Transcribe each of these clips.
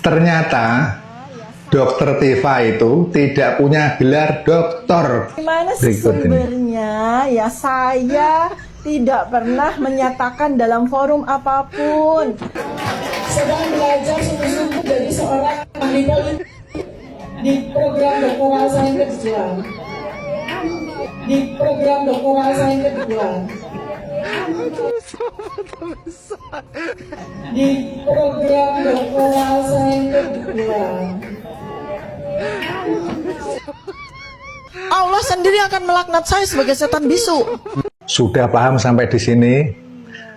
Ternyata Dokter Tifa itu tidak punya gelar doktor. Gimana sih sumbernya? Ya saya tidak pernah menyatakan dalam forum apapun. Sedang belajar sungguh-sungguh dari seorang ahli di program doktoral saya yang kedua. Di program doktoral saya yang kedua. Di program doktoral saya yang kedua. Allah sendiri akan melaknat saya sebagai setan bisu. Sudah paham sampai di sini?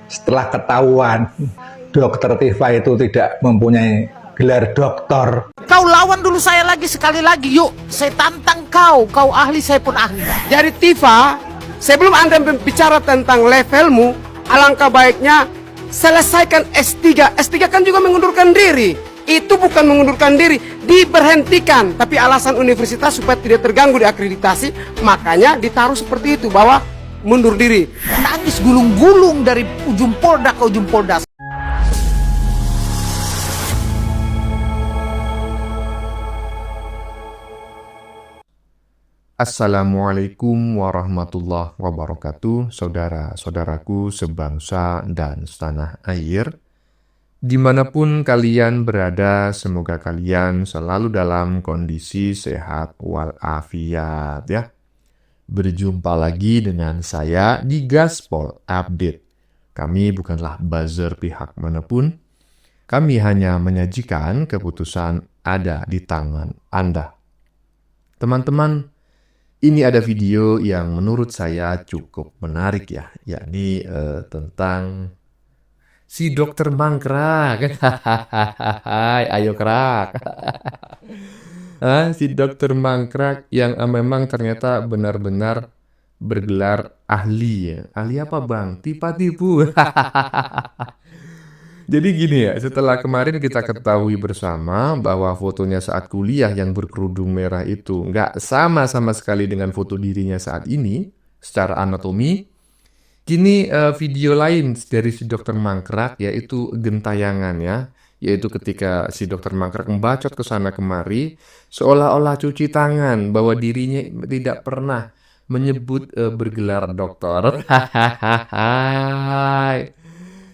Setelah ketahuan Dokter Tifa itu tidak mempunyai gelar doktor. Kau lawan dulu saya lagi sekali lagi, yuk. Saya tantang kau. Kau ahli, saya pun ahli. Jadi Tifa, sebelum Anda bicara tentang levelmu, alangkah baiknya selesaikan S3. S3 kan juga mengundurkan diri. Itu bukan mengundurkan diri, diberhentikan. Tapi alasan universitas supaya tidak terganggu di akreditasi, makanya ditaruh seperti itu, bahwa mundur diri. Nangis gulung-gulung dari ujung polda ke ujung polda. Assalamualaikum warahmatullahi wabarakatuh, saudara-saudaraku sebangsa dan setanah air. Dimanapun kalian berada, semoga kalian selalu dalam kondisi sehat walafiat ya. Berjumpa lagi dengan saya di Gaspol Update. Kami bukanlah buzzer pihak manapun. Kami hanya menyajikan keputusan ada di tangan Anda. Teman-teman, ini ada video yang menurut saya cukup menarik ya, yakni tentang si dokter mangkrak. Ayo krak. Si dokter mangkrak yang memang ternyata benar-benar bergelar ahli ya. Ahli apa bang? Tipu-tipu. Jadi gini ya, setelah kemarin kita ketahui bersama bahwa fotonya saat kuliah yang berkerudung merah itu nggak sama sekali dengan foto dirinya saat ini secara anatomi. Kini video lain dari si dokter mangkrak yaitu gentayangan ya, yaitu ketika si dokter mangkrak membacot ke sana kemari seolah-olah cuci tangan bahwa dirinya tidak pernah menyebut bergelar doktor.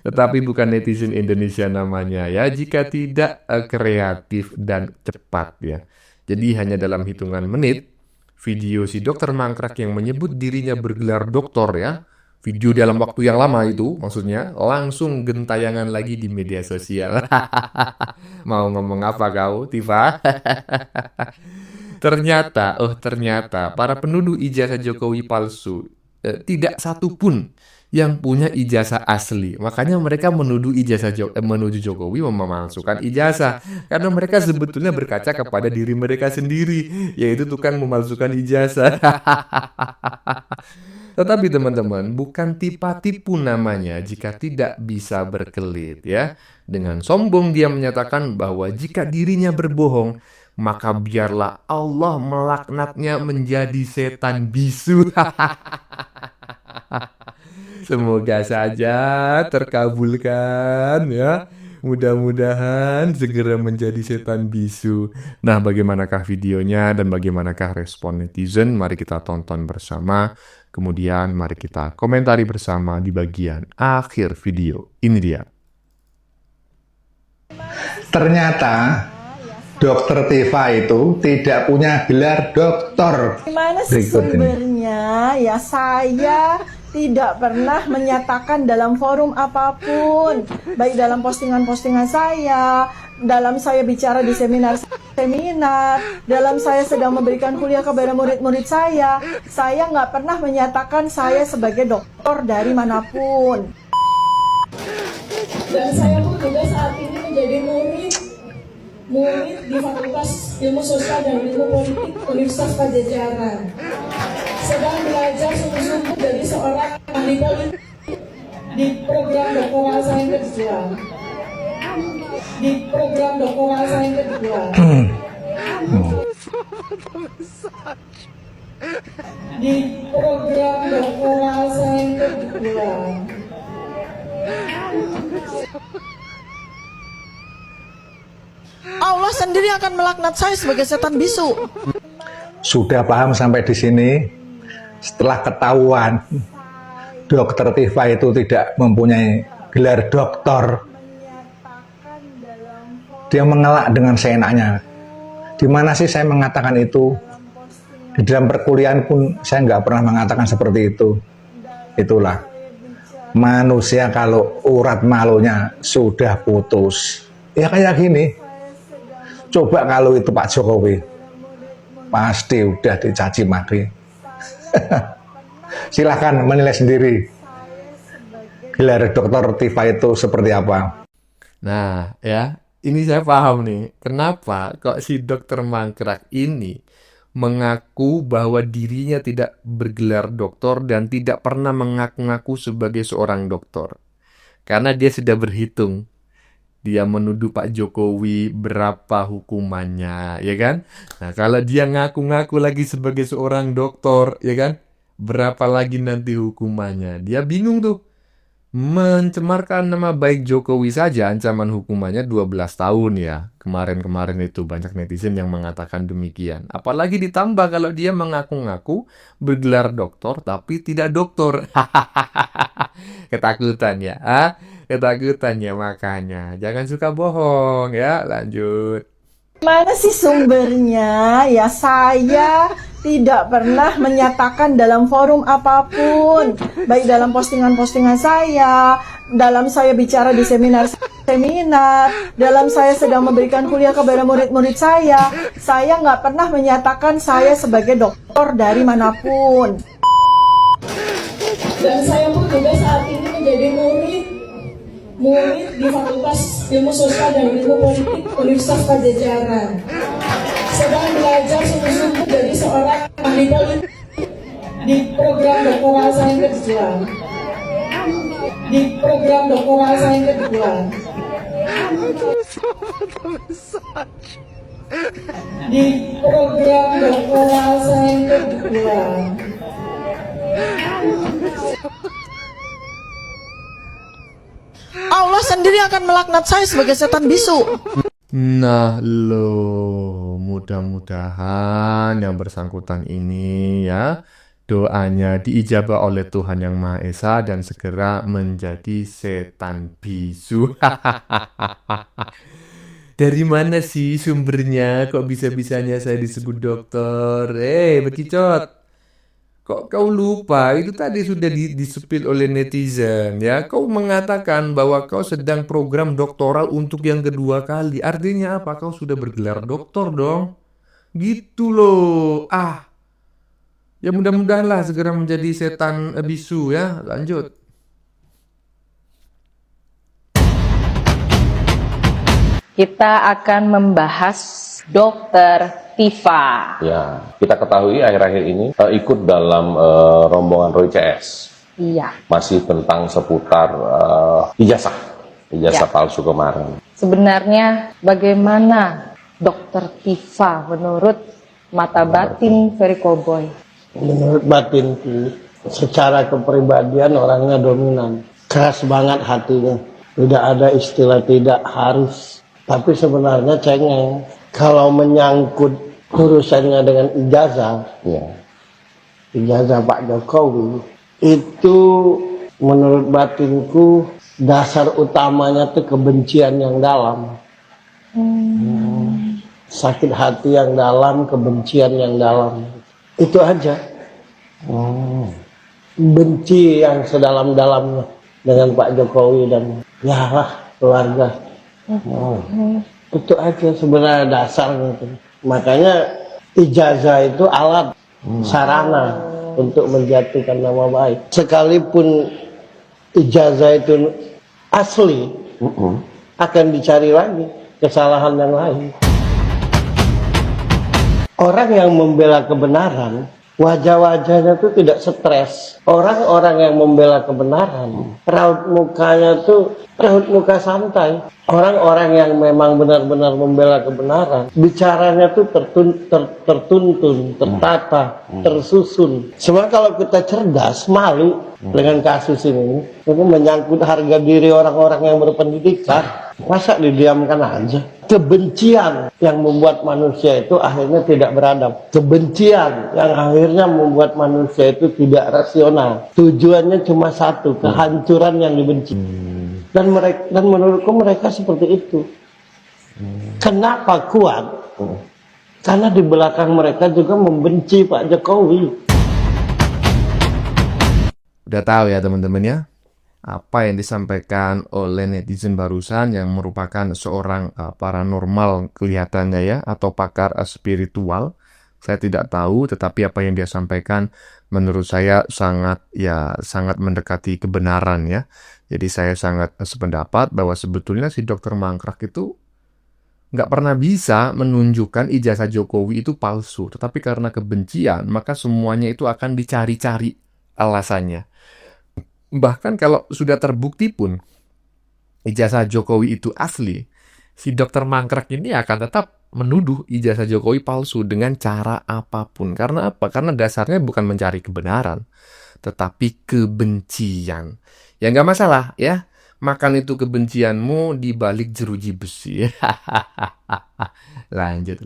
Tetapi bukan netizen Indonesia namanya ya, jika tidak kreatif dan cepat ya. Jadi hanya dalam hitungan menit, video si dokter mangkrak yang menyebut dirinya bergelar doktor ya, video dalam waktu yang lama itu maksudnya, langsung gentayangan lagi di media sosial. Mau ngomong apa kau, Tifa? Ternyata para penuduh ijazah Jokowi palsu tidak satu pun yang punya ijazah asli. Makanya mereka menuduh menuju Jokowi memalsukan ijazah. Karena mereka sebetulnya berkaca kepada diri mereka sendiri, yaitu tukang memalsukan ijazah. Tetapi teman-teman, bukan tipu namanya jika tidak bisa berkelit ya. Dengan sombong dia menyatakan bahwa jika dirinya berbohong, maka biarlah Allah melaknatnya menjadi setan bisu. Semoga saja terkabulkan ya. Mudah-mudahan segera menjadi setan bisu. Nah, bagaimanakah videonya dan bagaimanakah respon netizen? Mari kita tonton bersama. Kemudian mari kita komentari bersama di bagian akhir video. Ini dia. Ternyata Dokter Tifa itu tidak punya gelar doktor. Gimana sih sumbernya? Ya saya tidak pernah menyatakan dalam forum apapun, baik dalam postingan-postingan saya, dalam saya bicara di seminar, dalam saya sedang memberikan kuliah kepada murid-murid saya nggak pernah menyatakan saya sebagai dokter dari manapun. Dan saya pun juga saat ini menjadi murid di Fakultas Ilmu Sosial dan Ilmu Politik Universitas Padjadjaran. Sedang belajar sungguh-sungguh dari seorang ahli di program doktoral saya yang kedua. Di program doktoral saya yang kedua. Di program doktoral saya yang kedua. Allah sendiri akan melaknat saya sebagai setan bisu. Sudah paham sampai di sini? Setelah ketahuan Dokter Tifa itu tidak mempunyai gelar doktor, dia mengelak dengan seenaknya. Di mana sih saya mengatakan itu? Di dalam perkuliahan pun saya nggak pernah mengatakan seperti itu. Itulah manusia kalau urat malunya sudah putus, ya kayak gini. Coba kalau itu Pak Jokowi, pasti udah dicaci maki. Silahkan menilai sendiri gelar Dokter Tifa itu seperti apa. Nah, ya, ini saya paham nih. Kenapa kok si dokter mangkrak ini mengaku bahwa dirinya tidak bergelar doktor dan tidak pernah mengaku-ngaku sebagai seorang dokter. Karena dia sudah berhitung. Dia menuduh Pak Jokowi berapa hukumannya, ya kan? Nah, kalau dia ngaku-ngaku lagi sebagai seorang dokter, ya kan? Berapa lagi nanti hukumannya? Dia bingung tuh. Mencemarkan nama baik Jokowi saja ancaman hukumannya 12 tahun ya. Kemarin-kemarin itu banyak netizen yang mengatakan demikian. Apalagi ditambah kalau dia mengaku-ngaku bergelar doktor tapi tidak doktor. Ketakutan ya. Ketakutan ya makanya. Jangan suka bohong ya. Lanjut. Mana sih sumbernya? Ya saya tidak pernah menyatakan dalam forum apapun, baik dalam postingan-postingan saya, dalam saya bicara di seminar, dalam saya sedang memberikan kuliah kepada murid-murid saya nggak pernah menyatakan saya sebagai dokter dari manapun. Dan saya pun juga saat ini menjadi murid di Fakultas Ilmu Sosial dan Ilmu Politik Universitas Pajajaran. Sedang belajar sungguh-sungguh jadi seorang ahli politik di program doktoral saya yang kedua. Di program doktoral saya yang kedua. Di program doktoral saya yang kedua. Allah sendiri akan melaknat saya sebagai setan bisu. Nah mudah-mudahan yang bersangkutan ini ya doanya diijabah oleh Tuhan Yang Maha Esa dan segera menjadi setan bisu. Dari mana sih sumbernya? Kok bisa-bisanya saya disebut dokter? Bekicot. Kok kau lupa? Itu tadi sudah disepil oleh netizen ya. Kau mengatakan bahwa kau sedang program doktoral untuk yang kedua kali. Artinya apa? Kau sudah bergelar doktor dong. Gitu loh. Ya mudah-mudahanlah segera menjadi setan bisu ya. Lanjut. Kita akan membahas Dokter Tifa. Ya, kita ketahui akhir-akhir ini ikut dalam rombongan Roy CS. Iya. Masih tentang seputar ijazah palsu kemarin. Sebenarnya bagaimana Dokter Tifa menurut mata batin Ferry Cowboy? Menurut batinku, secara kepribadian orangnya dominan, keras banget hatinya. Tidak ada istilah tidak harus, tapi sebenarnya cengeng. Kalau menyangkut urusannya dengan ijazah, ijazah Pak Jokowi, itu menurut batinku dasar utamanya itu kebencian yang dalam. Sakit hati yang dalam, kebencian yang dalam. Itu aja. Benci yang sedalam-dalamnya dengan Pak Jokowi dan keluarga. Itu aja sebenarnya dasarnya itu. Makanya ijazah itu alat, sarana untuk menjatuhkan nama baik. Sekalipun ijazah itu asli, akan dicari lagi kesalahan yang lain. Orang yang membela kebenaran, wajah-wajahnya itu tidak stres. Orang-orang yang membela kebenaran, raut mukanya tuh raut muka santai. Orang-orang yang memang benar-benar membela kebenaran, bicaranya tuh tertuntun, tertata, tersusun. Semua kalau kita cerdas, malu, dengan kasus ini. Itu menyangkut harga diri orang-orang yang berpendidikan. Masa didiamkan aja? Kebencian yang membuat manusia itu akhirnya tidak beradab. Kebencian yang akhirnya membuat manusia itu tidak rasional. Tujuannya cuma satu, kehancuran yang dibenci. Dan menurutku mereka seperti itu. Kenapa kuat? Karena di belakang mereka juga membenci Pak Jokowi. Udah tahu ya teman-teman ya, apa yang disampaikan oleh netizen barusan yang merupakan seorang paranormal kelihatannya ya, atau pakar spiritual. Saya tidak tahu, tetapi apa yang dia sampaikan menurut saya sangat mendekati kebenaran ya. Jadi saya sangat sependapat bahwa sebetulnya si Dokter Mangkrak itu nggak pernah bisa menunjukkan ijazah Jokowi itu palsu. Tetapi karena kebencian, maka semuanya itu akan dicari-cari alasannya. Bahkan kalau sudah terbukti pun ijazah Jokowi itu asli, si Dokter Mangkrak ini akan tetap menuduh ijazah Jokowi palsu dengan cara apapun. Karena apa? Karena dasarnya bukan mencari kebenaran, tetapi kebencian. Ya nggak masalah ya, makan itu kebencianmu di balik jeruji besi. Lanjut.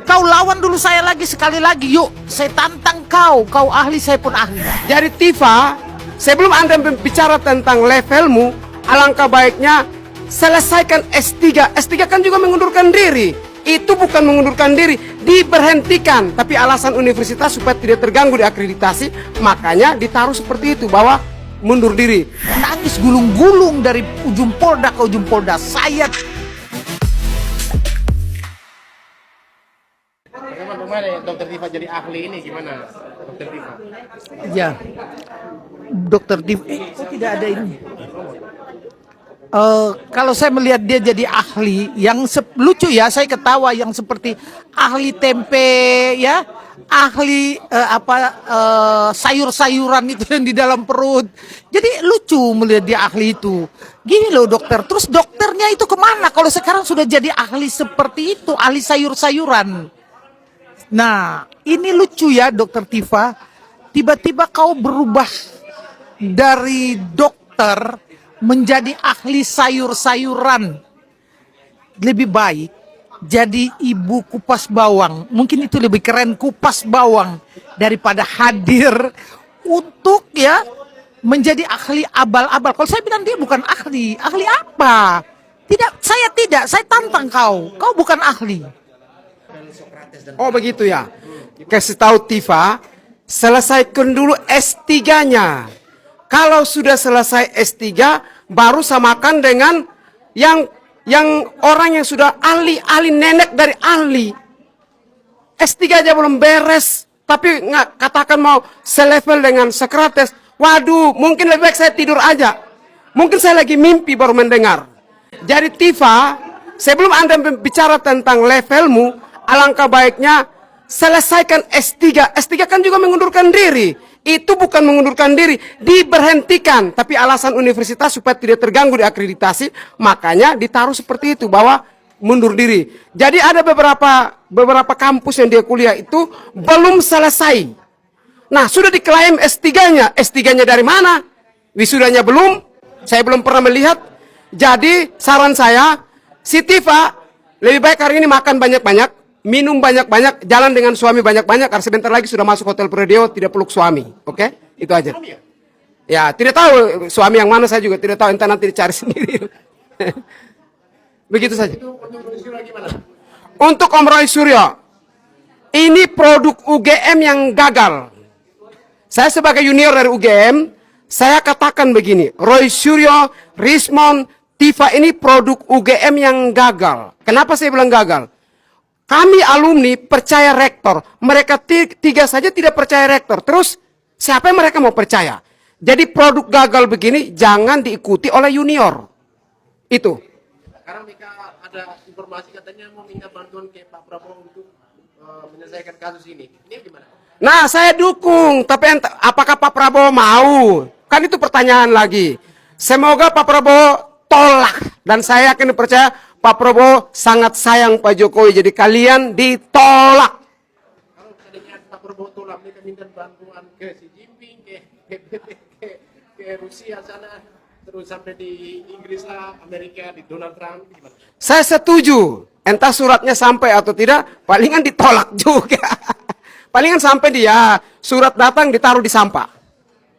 Kau lawan dulu saya lagi sekali lagi, yuk. Saya tantang kau. Kau ahli, saya pun ahli. Jadi Tifa, sebelum Anda bicara tentang levelmu, alangkah baiknya selesaikan S3. S3 kan juga mengundurkan diri. Itu bukan mengundurkan diri, diberhentikan. Tapi alasan universitas supaya tidak terganggu di akreditasi, makanya ditaruh seperti itu, bahwa mundur diri. Nangis gulung-gulung dari ujung polda ke ujung polda. Saya Bagaimana Dokter Tifa jadi ahli ini, gimana Dokter Tifa? ya, Dokter Div, kok tidak ada ini? Kalau saya melihat dia jadi ahli yang lucu ya, saya ketawa, yang seperti ahli tempe ya, ahli sayur-sayuran itu yang di dalam perut. Jadi lucu melihat dia ahli itu. Gini loh dokter, terus dokternya itu kemana kalau sekarang sudah jadi ahli seperti itu, ahli sayur-sayuran. Nah ini lucu ya Dokter Tifa, tiba-tiba kau berubah dari dokter menjadi ahli sayur-sayuran. Lebih baik jadi ibu kupas bawang. Mungkin itu lebih keren, kupas bawang, daripada hadir untuk ya menjadi ahli abal-abal. Kalau saya bilang dia bukan ahli. Ahli apa? Tidak, saya tantang kau. Kau bukan ahli. Oh begitu ya. Kasih tahu Tifa, selesaikan dulu S3-nya. Kalau sudah selesai S3, baru samakan dengan yang orang yang sudah ahli nenek dari ahli. S3 aja belum beres, tapi nggak katakan mau selevel dengan Socrates. Waduh, mungkin lebih baik saya tidur aja. Mungkin saya lagi mimpi baru mendengar. Jadi Tifa, sebelum Anda bicara tentang levelmu, alangkah baiknya selesaikan S3. S3 kan juga mengundurkan diri. Itu bukan mengundurkan diri, diberhentikan. Tapi alasan universitas supaya tidak terganggu di akreditasi, makanya ditaruh seperti itu, bahwa mundur diri. Jadi ada beberapa kampus yang dia kuliah itu belum selesai. Nah, sudah diklaim S3-nya. S3-nya dari mana? Wisudanya belum. Saya belum pernah melihat. Jadi saran saya, si Tifa lebih baik hari ini makan banyak-banyak, minum banyak-banyak, jalan dengan suami banyak-banyak, karena sebentar lagi sudah masuk hotel Prodeo, tidak peluk suami. Oke? Itu aja. Ya, tidak tahu suami yang mana, saya juga tidak tahu, entah nanti dicari sendiri. Begitu saja. Untuk Om Roy Suryo, ini produk UGM yang gagal. Saya sebagai junior dari UGM, saya katakan begini, Roy Suryo, Rismond, Tifa ini produk UGM yang gagal. Kenapa saya bilang gagal? Kami alumni percaya rektor. Mereka tiga saja tidak percaya rektor. Terus siapa yang mereka mau percaya? Jadi produk gagal begini jangan diikuti oleh junior. Itu. Sekarang mereka ada informasi katanya mau minta bantuan ke Pak Prabowo untuk menyelesaikan kasus ini. Ini gimana? Nah, saya dukung. Tapi apakah Pak Prabowo mau? Kan itu pertanyaan lagi. Semoga Pak Prabowo tolak. Dan saya yakin percaya Pak Prabowo sangat sayang Pak Jokowi. Jadi kalian ditolak. Kalau seandainya Pak Prabowo tolak, mereka minta bantuan ke Xi Jinping, ke ke Rusia sana, terus sampai di Inggris lah, Amerika, di Donald Trump, gimana? Saya setuju. Entah suratnya sampai atau tidak, palingan ditolak juga. Palingan sampai dia surat datang ditaruh di sampah.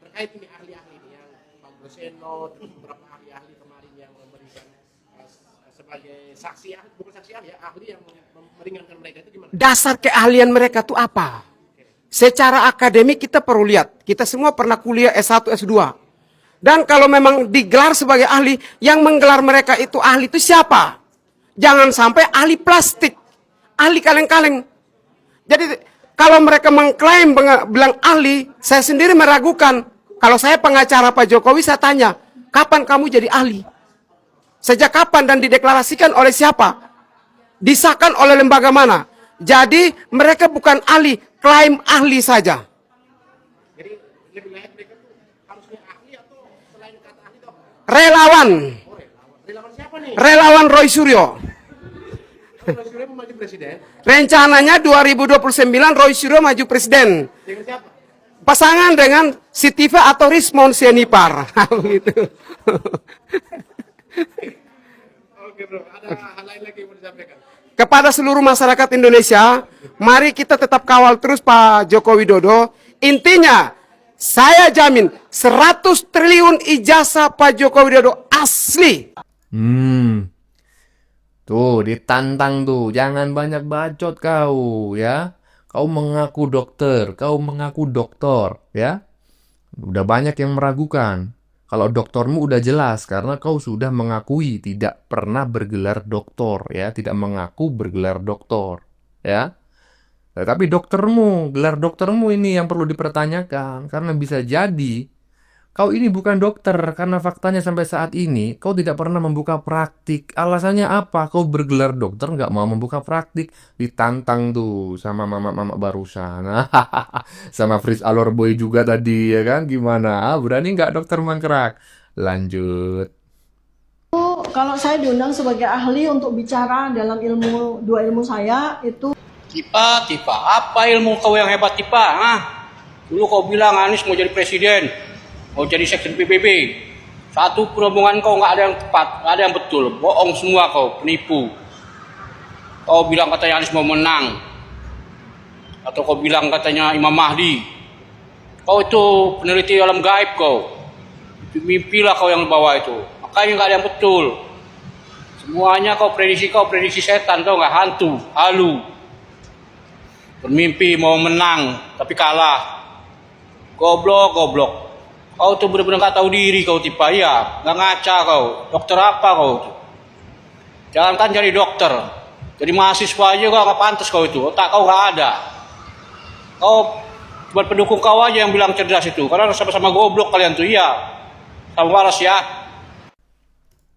Terkait ini ahli-ahli ini yang Pak Groseno, terus beberapa ahli-ahli kemarin yang memberikan sebagai saksi, bukan saksi ahli, ya, ahli yang meringankan mereka itu gimana? Dasar keahlian mereka tuh apa? Secara akademik kita perlu lihat. Kita semua pernah kuliah S1, S2. Dan kalau memang digelar sebagai ahli, yang menggelar mereka itu ahli itu siapa? Jangan sampai ahli plastik, ahli kaleng-kaleng. Jadi kalau mereka mengklaim bilang ahli, saya sendiri meragukan. Kalau saya pengacara Pak Jokowi, saya tanya, kapan kamu jadi ahli? Sejak kapan dan dideklarasikan oleh siapa? Disahkan oleh lembaga mana? Jadi mereka bukan ahli, klaim ahli saja. Jadi lebih layak mereka tuh harusnya ahli atau selain kata ahli itu apa? Relawan. Oh, relawan. Relawan siapa nih? Relawan Roy Suryo. Roy Suryo mau maju presiden? Rencananya 2029 Roy Suryo maju presiden. Dengan siapa? Pasangan dengan Sitiva atau Rismon Sianipar. Begitu. Oke bro, ada hal lain lagi yang mau disampaikan? Kepada seluruh masyarakat Indonesia, mari kita tetap kawal terus Pak Joko Widodo. Intinya, saya jamin 100 triliun ijazah Pak Joko Widodo asli. Tuh, ditantang tuh. Jangan banyak bacot kau, ya. Kau mengaku dokter, ya. Udah banyak yang meragukan. Kalau doktormu udah jelas, karena kau sudah mengakui tidak pernah bergelar doktor, ya. Tidak mengaku bergelar doktor, ya. Tapi gelar doktermu ini yang perlu dipertanyakan. Karena bisa jadi kau ini bukan dokter, karena faktanya sampai saat ini kau tidak pernah membuka praktik. Alasannya apa? Kau bergelar dokter nggak mau membuka praktik. Ditantang tuh sama mama-mama barusan. Sama Fritz Alor Boy juga tadi, ya kan? Gimana? Berani nggak dokter mangkrak? Lanjut. Kalau saya diundang sebagai ahli untuk bicara dalam dua ilmu saya itu. Tipa, apa ilmu kau yang hebat Tipa? Dulu kau bilang Anies mau jadi presiden, mau jadi sekjen PBB. Satu peromongan kau nggak ada yang tepat, nggak ada yang betul. Bohong semua kau, penipu. Kau bilang katanya Anies mau menang. Atau kau bilang katanya Imam Mahdi. Kau itu peneliti alam gaib kau. Mimpilah kau yang bawa itu. Makanya nggak ada yang betul. Semuanya kau prediksi setan, kau nggak hantu, halu. Bermimpi mau menang, tapi kalah. Goblok. Kau tuh benar-benar nggak tahu diri kau Tipa, ya. Nggak ngaca kau. Dokter apa kau tuh? Jangan kan jadi dokter. Jadi mahasiswa aja kau nggak pantas kau itu. Otak kau nggak ada. Kau buat pendukung kau aja yang bilang cerdas itu. Karena sama-sama goblok kalian tuh, iya. Sama waras ya.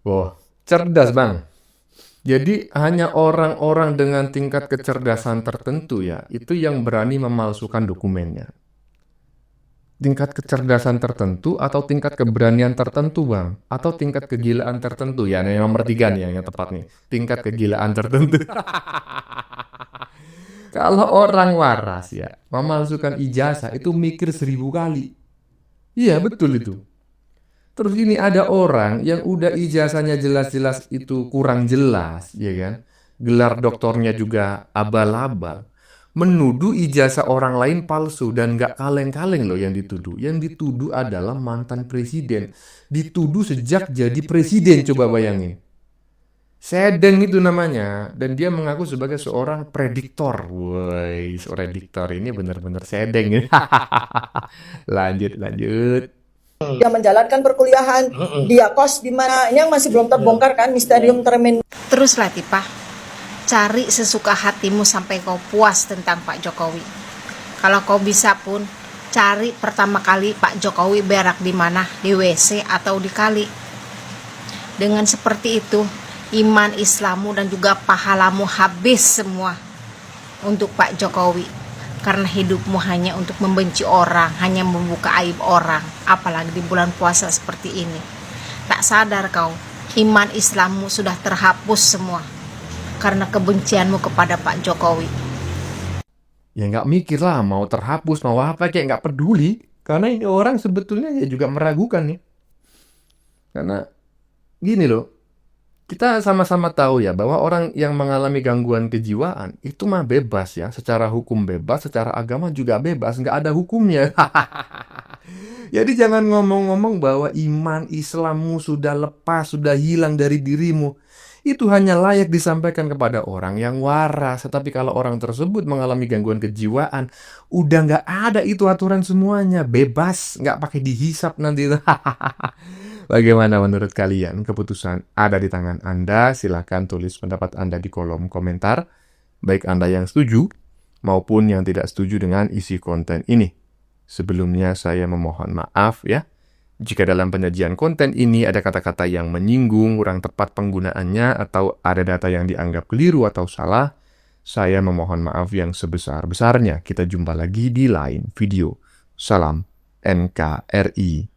Wah, cerdas bang. Jadi hanya orang-orang dengan tingkat kecerdasan tertentu ya, itu yang berani memalsukan dokumennya. Tingkat kecerdasan tertentu atau tingkat keberanian tertentu bang, atau tingkat kegilaan tertentu ya, yang nomor 3 nih yang tepat nih, tingkat kegilaan tertentu. Kalau orang waras ya, memalsukan ijazah itu mikir 1000 kali. Iya betul itu. Terus ini ada orang yang udah ijazahnya jelas-jelas itu kurang jelas, ya kan? Gelar doktornya juga abal-abal. Menuduh ijazah orang lain palsu dan nggak kaleng-kaleng loh yang dituduh. Yang dituduh adalah mantan presiden. Dituduh sejak jadi presiden, coba bayangin. Sedeng itu namanya. Dan dia mengaku sebagai seorang prediktor. Woi, prediktor ini benar-benar sedeng. Lanjut. Dia menjalankan perkuliahan, dia kos di mana, ini yang masih belum terbongkar kan, misterium tremendum. Teruslah Tipa, cari sesuka hatimu sampai kau puas tentang Pak Jokowi. Kalau kau bisa pun, cari pertama kali Pak Jokowi berak di mana, di WC atau di kali. Dengan seperti itu, iman Islammu dan juga pahalamu habis semua untuk Pak Jokowi. Karena hidupmu hanya untuk membenci orang, hanya membuka aib orang, apalagi di bulan puasa seperti ini. Tak sadar kau, iman Islammu sudah terhapus semua karena kebencianmu kepada Pak Jokowi. Ya nggak mikir lah, mau terhapus, mau apa, kayak nggak peduli. Karena ini orang sebetulnya ya juga meragukan nih. Karena gini loh, kita sama-sama tahu ya bahwa orang yang mengalami gangguan kejiwaan itu mah bebas ya, secara hukum bebas, secara agama juga bebas, nggak ada hukumnya. Jadi jangan ngomong-ngomong bahwa iman Islammu sudah lepas, sudah hilang dari dirimu. Itu hanya layak disampaikan kepada orang yang waras. Tetapi kalau orang tersebut mengalami gangguan kejiwaan, udah nggak ada itu aturan semuanya. Bebas, nggak pakai dihisap nanti. Bagaimana menurut kalian? Keputusan ada di tangan Anda. Silahkan tulis pendapat Anda di kolom komentar. Baik Anda yang setuju maupun yang tidak setuju dengan isi konten ini. Sebelumnya saya memohon maaf ya. Jika dalam penyajian konten ini ada kata-kata yang menyinggung, kurang tepat penggunaannya, atau ada data yang dianggap keliru atau salah, saya memohon maaf yang sebesar-besarnya. Kita jumpa lagi di lain video. Salam NKRI.